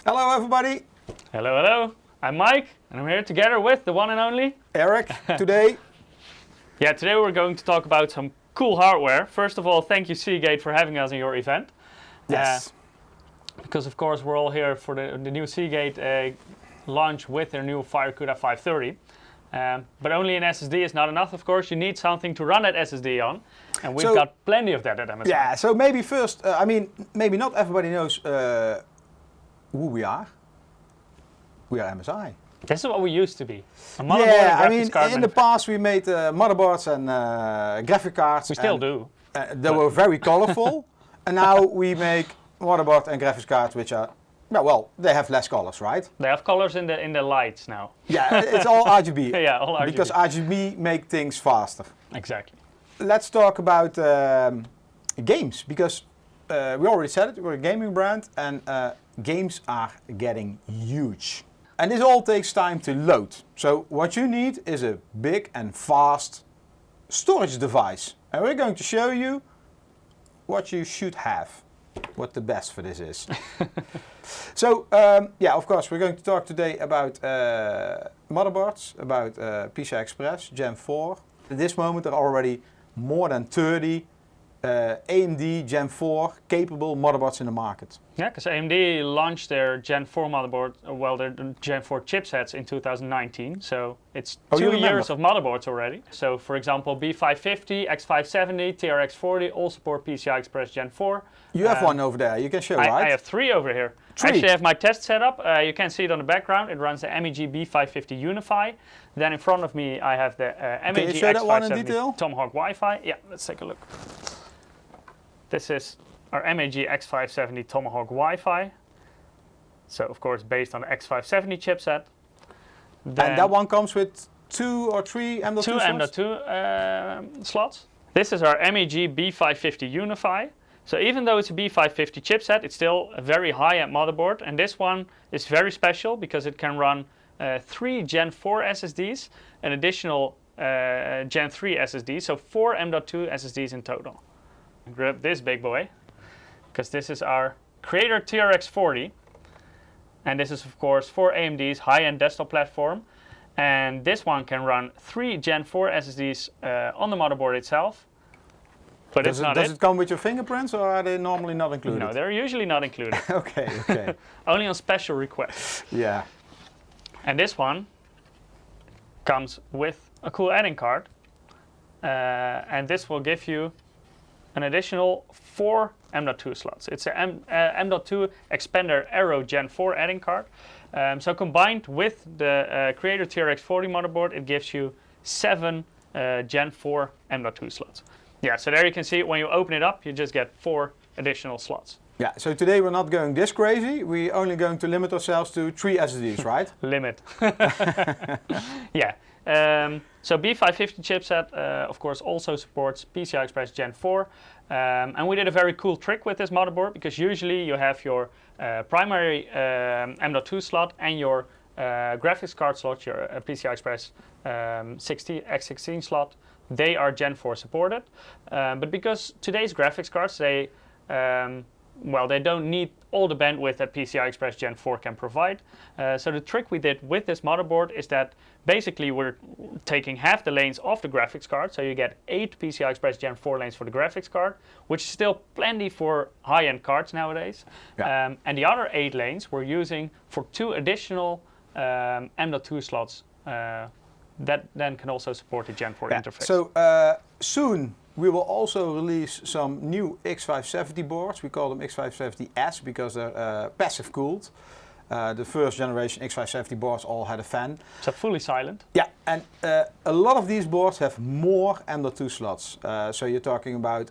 Hello everybody! Hello, hello. I'm Mike, and I'm here together with the one and only Eric, today. Today we're going to talk about some cool hardware. First of all, thank you Seagate for having us in your event. Yes. Because of course we're all here for the new Seagate launch with their new FireCuda 530. But only an SSD is not enough, of course. You need something to run that SSD on. And we've got plenty of that at MSI. Yeah, so maybe first, maybe not everybody knows who we are. We are MSI. This is what we used to be. A motherboard and graphics card in the past we made motherboards and graphic cards. We still do. They were very colorful. And now we make motherboard and graphics cards which are, well, they have less colors, right? They have colors in the lights now. Yeah, it's all RGB. Yeah, all RGB. Because RGB make things faster. Exactly. Let's talk about games, because we already said it, we're a gaming brand and games are getting huge. And this all takes time to load. So what you need is a big and fast storage device. And we're going to show you what you should have, what the best for this is. So of course we're going to talk today about motherboards, about PCI Express Gen 4. At this moment there are already more than 30 AMD Gen 4 capable motherboards in the market. Yeah, because AMD launched their Gen 4 motherboard, their Gen 4 chipsets in 2019. So it's 2 years of motherboards already. So for example, B550, X570, TRX40 all support PCI Express Gen 4. You have one over there, you can show, right? I have 3 over here. I actually have my test setup. You can see it on the background. It runs the MEG B550 Unify. Then in front of me I have the MEG X570 Tomahawk Wi-Fi. Yeah, let's take a look. This is our MEG X570 Tomahawk Wi-Fi. So of course based on the X570 chipset. Then and that one comes with 2 or 3 M.2 slots? 2 M.2 slots. This is our MEG B550 Unify. So even though it's a B550 chipset, it's still a very high-end motherboard. And this one is very special because it can run 3 Gen 4 SSDs, an additional Gen 3 SSD, so 4 M.2 SSDs in total. Grab this big boy, because this is our Creator TRX40. And this is of course for AMD's high-end desktop platform. And this one can run 3 Gen 4 SSDs on the motherboard itself. But does it come with your fingerprints or are they normally not included? No, they're usually not included. Okay. Only on special requests. Yeah. And this one comes with a cool add-in card. And this will give you an additional 4 M.2 slots. It's an M.2 Expander Aero Gen 4 add-in card. So combined with the Creator TRX40 motherboard, it gives you 7 Gen 4 M.2 slots. Yeah, so there you can see when you open it up, you just get 4 additional slots. Yeah, so today we're not going this crazy. We're only going to limit ourselves to 3 SSDs, right? Limit. Yeah. So B550 chipset, of course, also supports PCI Express Gen 4. And we did a very cool trick with this motherboard, because usually you have your primary M.2 slot and your graphics card slot, your PCI Express X16 slot. They are Gen 4 supported. But because today's graphics cards, they don't need all the bandwidth that PCI Express Gen 4 can provide. So the trick we did with this motherboard is that basically we're taking half the lanes off the graphics card. So you get 8 PCI Express Gen 4 lanes for the graphics card, which is still plenty for high-end cards nowadays. Yeah. And the other 8 lanes we're using for 2 additional M.2 slots that then can also support the Gen 4 interface. So soon we will also release some new X570 boards. We call them X570S because they're passive cooled. The first generation X570 boards all had a fan. So fully silent. Yeah, and a lot of these boards have more M.2 slots. So you're talking about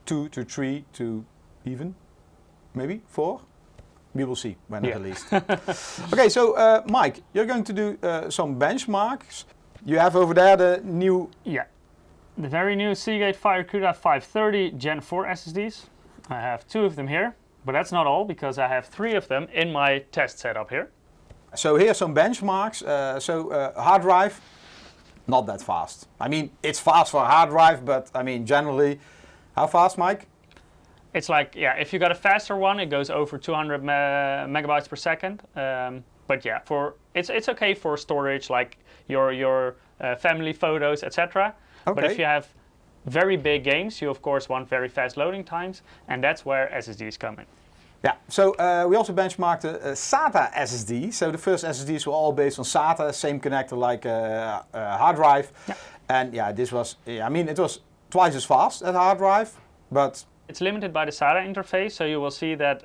2 to 3 to even, maybe 4? We will see when they're released. Okay, so Mike, you're going to do some benchmarks. You have over there the new... Yeah, the very new Seagate FireCuda 530 Gen 4 SSDs. I have 2 of them here, but that's not all, because I have 3 of them in my test setup here. So here's some benchmarks. Hard drive, not that fast. I mean, it's fast for a hard drive, but I mean, generally, how fast, Mike? It's like, yeah, if you got a faster one, it goes over 200 megabytes per second. But yeah, it's okay for storage, like your family photos, etc. Okay. But if you have very big games, you of course want very fast loading times, and that's where SSDs come in. Yeah, so we also benchmarked a SATA SSD. So the first SSDs were all based on SATA, same connector like a hard drive. Yeah. And yeah, this was, I mean, it was twice as fast as hard drive, but it's limited by the SATA interface, so you will see that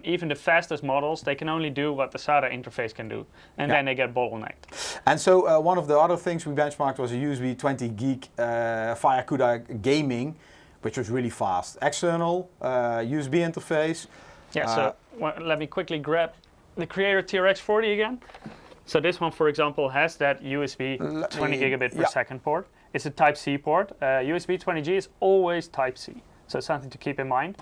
even the fastest models, they can only do what the SATA interface can do, and then they get bottlenecked. And so one of the other things we benchmarked was a USB 20 gig FireCuda gaming, which was really fast. External USB interface. Yeah, so let me quickly grab the Creator TRX40 again. So this one, for example, has that USB 20 gigabit per second port. It's a Type-C port. USB 20G is always Type-C. So it's something to keep in mind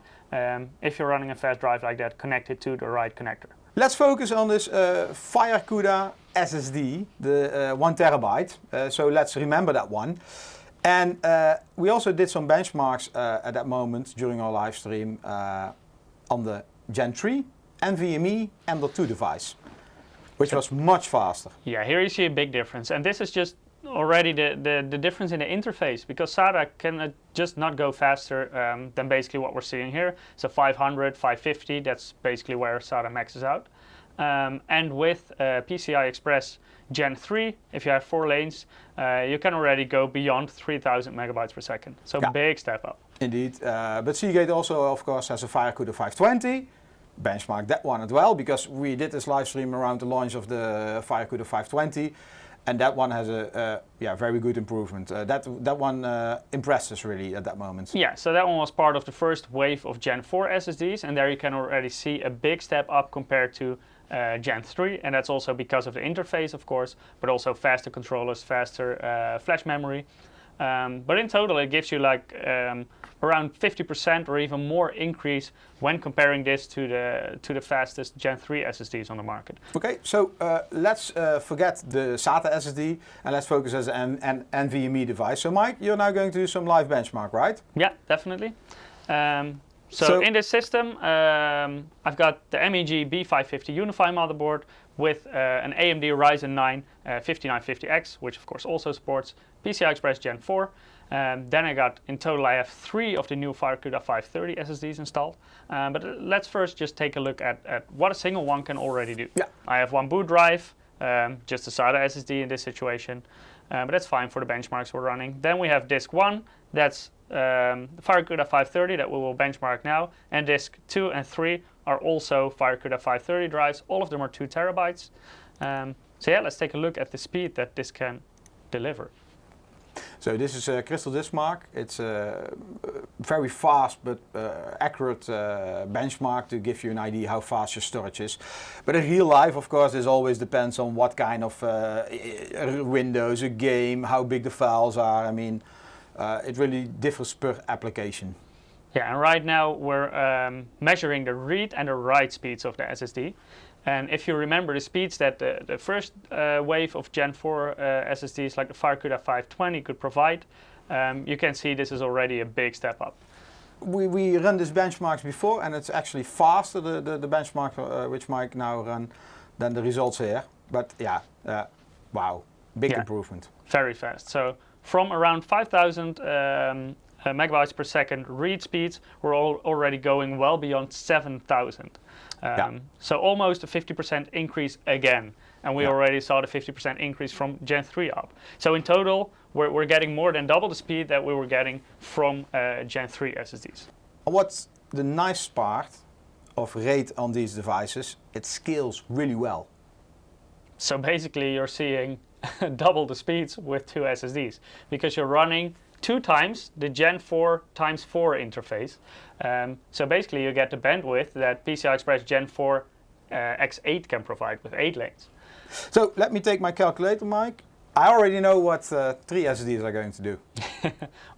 if you're running a fast drive like that, connected to the right connector. Let's focus on this FireCuda SSD, the 1 terabyte. So let's remember that one. And we also did some benchmarks at that moment during our live stream on the Gen 3 NVMe M.2 device, which was much faster. Yeah, here you see a big difference. And this is just already the difference in the interface, because SATA can just not go faster than basically what we're seeing here. So 500, 550, that's basically where SATA maxes out. And with PCI Express Gen 3, if you have 4 lanes, you can already go beyond 3000 megabytes per second. So big step up. Indeed. But Seagate also, of course, has a FireCuda 520. Benchmark that one as well, because we did this live stream around the launch of the FireCuda 520. And that one has a very good improvement. That one impressed us really at that moment. Yeah, so that one was part of the first wave of Gen 4 SSDs, and there you can already see a big step up compared to Gen 3, and that's also because of the interface, of course, but also faster controllers, faster flash memory. But in total, it gives you like around 50% or even more increase when comparing this to the fastest Gen 3 SSDs on the market. Okay, so let's forget the SATA SSD and let's focus as an NVMe device. So Mike, you're now going to do some live benchmark, right? Yeah, definitely. So in this system, I've got the MEG B550 Unify motherboard with an AMD Ryzen 9 5950X, which of course also supports PCI Express Gen 4. Then in total I have 3 of the new FireCuda 530 SSDs installed. But let's first just take a look at what a single one can already do. Yeah. I have 1 boot drive, just a SATA SSD in this situation, but that's fine for the benchmarks we're running. Then we have disk 1, that's the FireCuda 530 that we will benchmark now, and disk 2 and 3 are also FireCuda 530 drives. All of them are 2 terabytes. So yeah, let's take a look at the speed that this can deliver. So this is a Crystal Disk Mark. It's a very fast but accurate benchmark to give you an idea how fast your storage is. But in real life, of course, this always depends on what kind of windows, a game, how big the files are. I mean, it really differs per application. Yeah, and right now we're measuring the read and the write speeds of the SSD. And if you remember the speeds that the first wave of Gen 4 SSDs like the FireCuda 520 could provide, you can see this is already a big step up. We run these benchmarks before, and it's actually faster, the benchmark which Mike now run, than the results here. But yeah, wow, big improvement. Very fast. So from around 5,000 megabytes per second read speeds, we're already going well beyond 7,000. So almost a 50% increase again, and we already saw the 50% increase from Gen 3 up. So in total, we're getting more than double the speed that we were getting from Gen 3 SSDs. What's the nice part of RAID on these devices? It scales really well. So basically you're seeing double the speeds with 2 SSDs, because you're running 2 times the Gen 4 times 4 interface. So basically you get the bandwidth that PCI Express Gen 4 X8 can provide with 8 lanes. So let me take my calculator, Mike. I already know what 3 SSDs are going to do.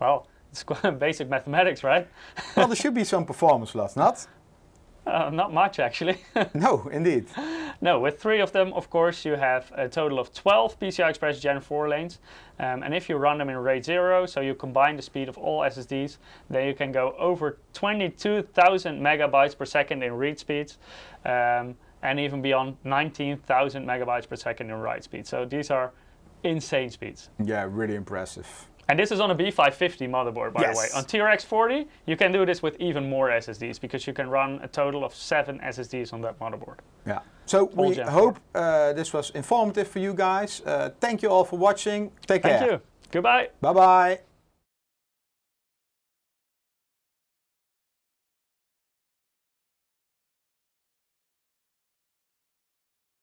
Well, it's quite basic mathematics, right? Well, there should be some performance loss, not? Not much, actually. No, indeed. No, with 3 of them, of course, you have a total of 12 PCI Express Gen 4 lanes. And if you run them in RAID 0, so you combine the speed of all SSDs, then you can go over 22,000 megabytes per second in read speeds, and even beyond 19,000 megabytes per second in write speed. So these are insane speeds. Yeah, really impressive. And this is on a B550 motherboard, by the way. On TRX 40, you can do this with even more SSDs, because you can run a total of 7 SSDs on that motherboard. Yeah. So we hope this was informative for you guys. Thank you all for watching. Take care. Thank you. Goodbye. Bye-bye.